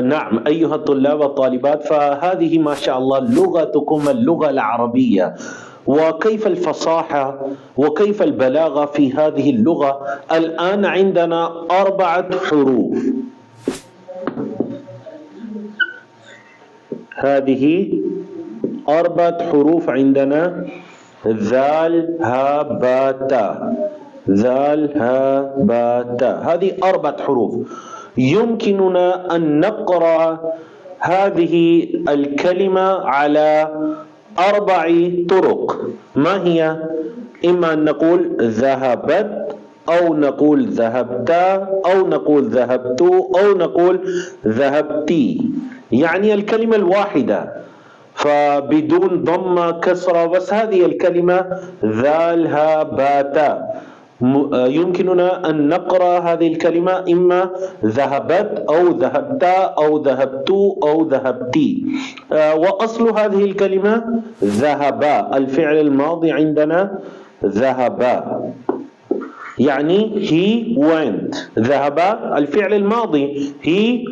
نعم أيها الطلاب والطالبات، فهذه ما شاء الله لغتكم اللغة العربية. وكيف الفصاحة وكيف البلاغة في هذه اللغة. الآن عندنا 4 حروف. هذه 4 حروف عندنا: ذال ها با تا، ذال ها با تا. هذه 4 حروف. يمكننا أن نقرأ هذه الكلمة على 4 طرق. ما هي؟ إما أن نقول ذهبت، أو نقول ذهبت، أو نقول ذهبت، أو نقول ذهبتي. يعني الكلمة الواحدة، فبدون ضمة كسرة، بس هذه الكلمة ذال ها باتا. يمكننا أن نقرأ هذه الكلمة إما ذهبت أو ذهبت أو ذهبت أو ذهبتي. وأصل هذه الكلمة ذهبا. الفعل الماضي عندنا ذهبا، يعني he went. ذهب الفعل الماضي he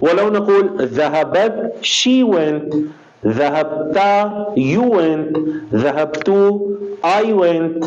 ولو نقول ذهبت she went، ذهبت you went، ذهبت I went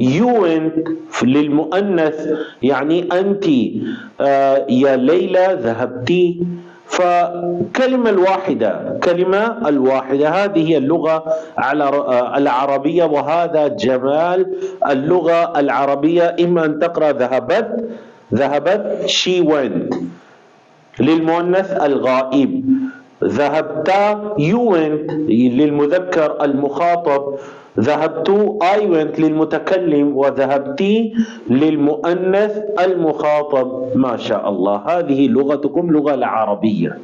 you went للمؤنث، يعني أنت يا ليلى ذهبتي. فكلمة الواحدة، كلمة الواحدة، هذه هي اللغة العربية، وهذا جمال اللغة العربية. إما أن تقرأ ذهبت، ذهبت she went للمؤنث الغائب، ذهبت you went للمذكر المخاطب، ذهبت I went للمتكلم، وذهبتي للمؤنث المخاطب. ما شاء الله، هذه لغتكم لغة العربية.